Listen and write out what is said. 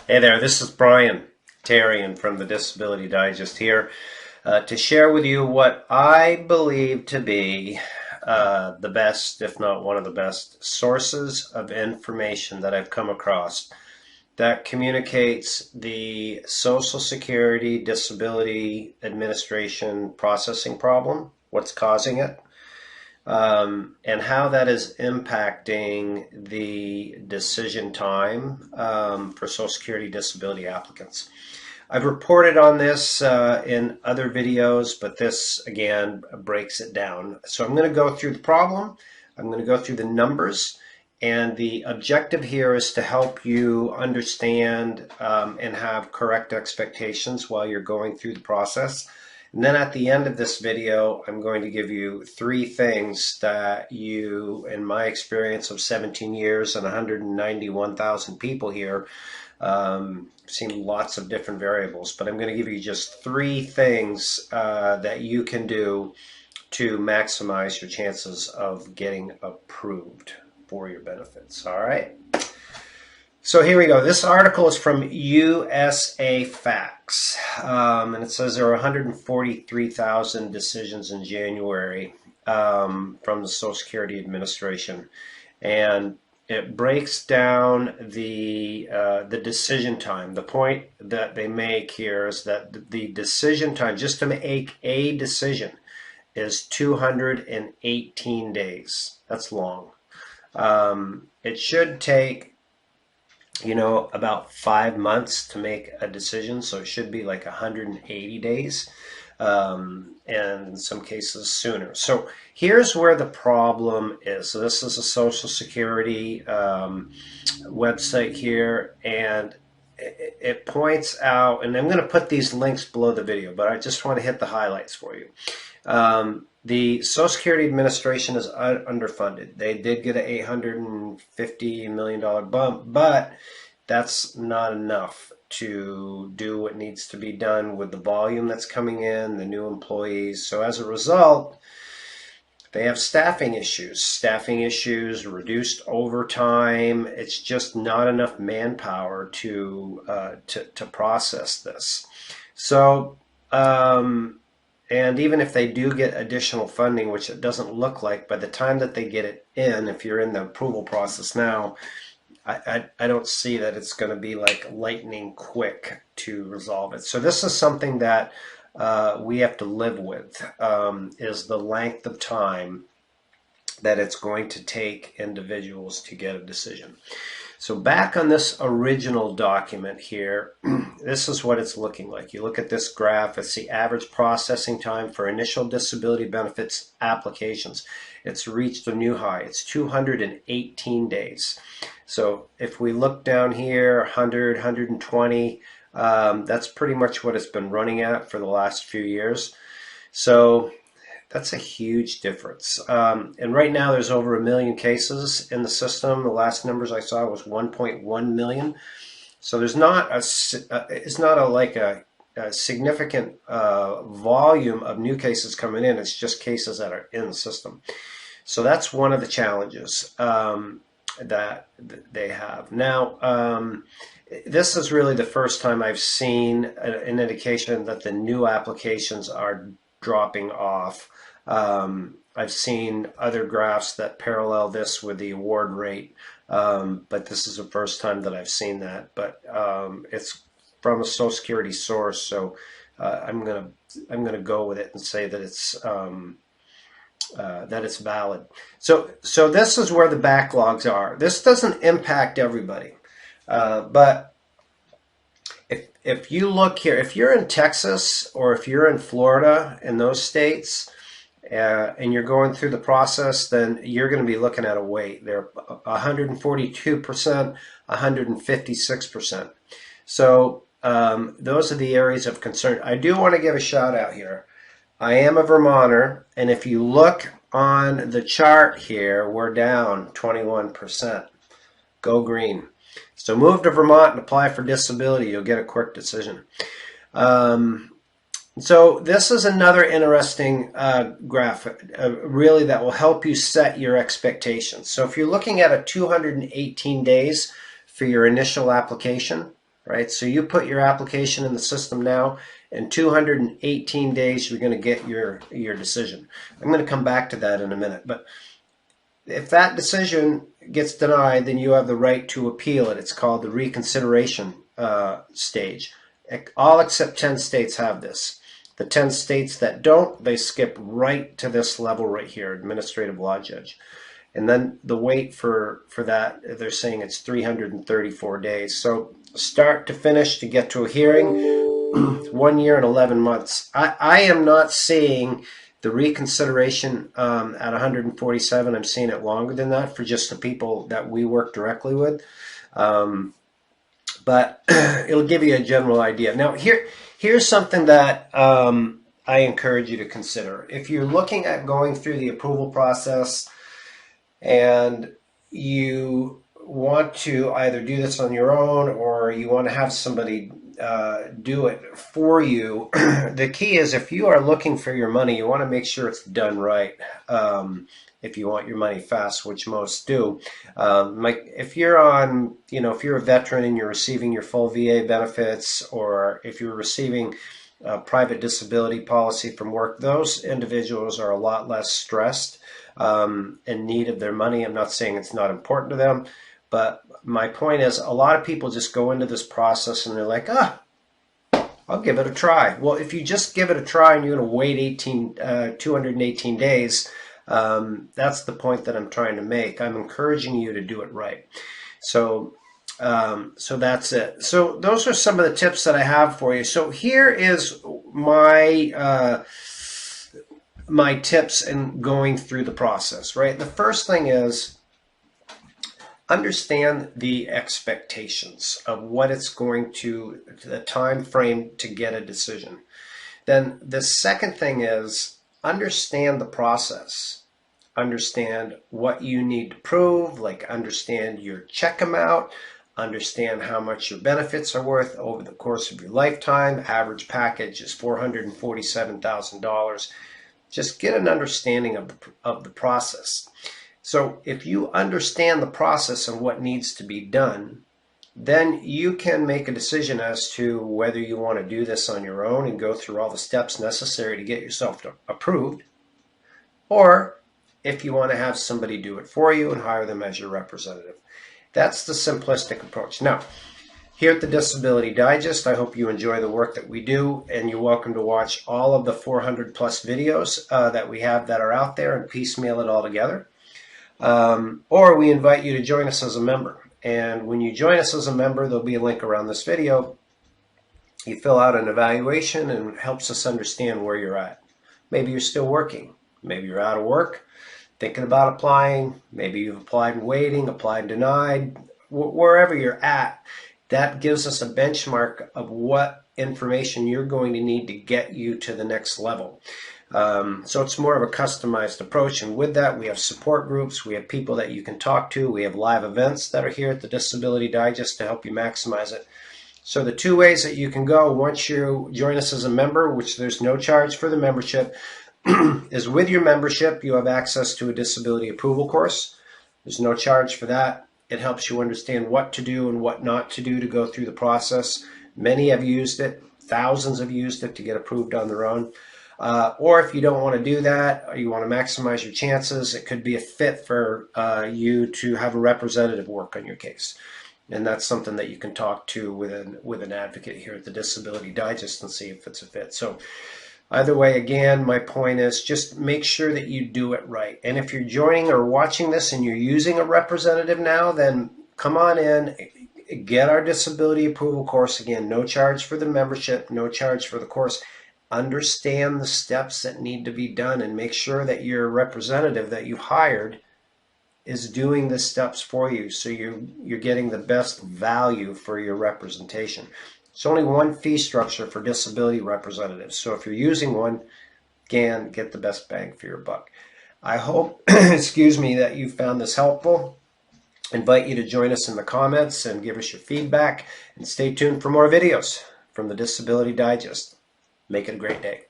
Hey there, this is Brian Tarian from the Disability Digest here to share with you what I believe to be the best, if not one of the best, sources of information that I've come across that communicates the Social Security Disability Administration processing problem, what's causing it, and how that is impacting the decision time for Social Security disability applicants. I've reported on this in other videos, but this again breaks it down. So I'm going to go through the problem, I'm going to go through the numbers, and the objective here is to help you understand and have correct expectations while you're going through the process. And then at the end of this video, I'm going to give you 3 things that you, in my experience of 17 years and 191,000 people here, seen lots of different variables, but I'm going to give you just 3 things that you can do to maximize your chances of getting approved for your benefits. All right. So here we go. This article is from USA Facts, and it says there are 143,000 decisions in January from the Social Security Administration, and it breaks down the decision time. The point that they make here is that the decision time, just to make a decision, is 218 days. That's long. It should take about 5 months to make a decision, so it should be like 180 days, and in some cases sooner. So here's where the problem is. So this is a Social Security website here, and it points out, and I'm going to put these links below the video, but I just want to hit the highlights for you. The Social Security Administration is underfunded. They did get an $850 million bump, but that's not enough to do what needs to be done with the volume that's coming in, the new employees. So as a result, they have staffing issues, reduced overtime. It's just not enough manpower to process this. So, and even if they do get additional funding, which it doesn't look like, by the time that they get it in, if you're in the approval process now, I don't see that it's going to be like lightning quick to resolve it. So this is something that we have to live with, is the length of time that it's going to take individuals to get a decision. So back on this original document here, this is what it's looking like. You look at this graph, it's the average processing time for initial disability benefits applications. It's reached a new high. It's 218 days. So if we look down here, 100, 120, that's pretty much what it's been running at for the last few years. So that's a huge difference. And right now there's over 1 million cases in the system. The last numbers I saw was 1.1 million. So there's not it's not a significant volume of new cases coming in. It's just cases that are in the system. So that's one of the challenges that they have. Now, this is really the first time I've seen an indication that the new applications are dropping off. I've seen other graphs that parallel this with the award rate, but this is the first time that I've seen that. But it's from a Social Security source, so I'm gonna go with it and say that it's valid. So this is where the backlogs are. This doesn't impact everybody, but if you look here, if you're in Texas or if you're in Florida, in those states, and you're going through the process, then you're going to be looking at a wait. They're 142%, 156%. So those are the areas of concern. I do want to give a shout out here. I am a Vermonter, and if you look on the chart here, we're down 21%. Go green. So move to Vermont and apply for disability. You'll get a quick decision. So this is another interesting graph, really, that will help you set your expectations. So if you're looking at a 218 days for your initial application, right? So you put your application in the system now. In 218 days, you're going to get your decision. I'm going to come back to that in a minute. But if that decision gets denied, then you have the right to appeal it. It's called the reconsideration stage. All except 10 states have this. The 10 states that don't, they skip right to this level right here, administrative law judge. And then the wait for that, they're saying it's 334 days. So start to finish to get to a hearing, 1 year and 11 months. I am not seeing the reconsideration at 147. I'm seeing it longer than that for just the people that we work directly with. But it'll give you a general idea. Now, here's something that I encourage you to consider. If you're looking at going through the approval process and you want to either do this on your own or you want to have somebody do it for you, the key is if you are looking for your money, you want to make sure it's done right. If you want your money fast, which most do. If you're on, if you're a veteran and you're receiving your full VA benefits, or if you're receiving a private disability policy from work, those individuals are a lot less stressed in need of their money. I'm not saying it's not important to them, but my point is a lot of people just go into this process and they're like, I'll give it a try. Well, if you just give it a try and you're going to wait 218 days, that's the point that I'm trying to make. I'm encouraging you to do it right. So that's it. So those are some of the tips that I have for you. So here is my my tips in going through the process, right? The first thing is understand the expectations of what it's going to, the time frame to get a decision. Then the second thing is understand the process. Understand what you need to prove, like understand your check amount, understand how much your benefits are worth over the course of your lifetime. Average package is $447,000. Just get an understanding of the process. So if you understand the process and what needs to be done, then you can make a decision as to whether you want to do this on your own and go through all the steps necessary to get yourself approved, or if you want to have somebody do it for you and hire them as your representative. That's the simplistic approach. Now, here at the Disability Digest, I hope you enjoy the work that we do, and you're welcome to watch all of the 400 plus videos that we have that are out there and piecemeal it all together. Or we invite you to join us as a member. And when you join us as a member, there'll be a link around this video. You fill out an evaluation and it helps us understand where you're at. Maybe you're still working. Maybe you're out of work, thinking about applying. Maybe you've applied and waiting, applied and denied. Wherever you're at, that gives us a benchmark of what information you're going to need to get you to the next level. So it's more of a customized approach, and with that we have support groups, we have people that you can talk to, we have live events that are here at the Disability Digest to help you maximize it. So the two ways that you can go once you join us as a member, which there's no charge for the membership, is with your membership you have access to a disability approval course. There's no charge for that. It helps you understand what to do and what not to do to go through the process. Many have used it, thousands have used it to get approved on their own. Or if you don't want to do that, or you want to maximize your chances, it could be a fit for you to have a representative work on your case. And that's something that you can talk to with an advocate here at the Disability Digest and see if it's a fit. So either way, again, my point is just make sure that you do it right. And if you're joining or watching this and you're using a representative now, then come on in, get our disability approval course. Again, no charge for the membership, no charge for the course. Understand the steps that need to be done and make sure that your representative that you hired is doing the steps for you, so you're getting the best value for your representation. It's only one fee structure for disability representatives, so if you're using one, again, get the best bang for your buck. I hope, excuse me, that you found this helpful. I invite you to join us in the comments and give us your feedback, and stay tuned for more videos from the Disability Digest. Make it a great day.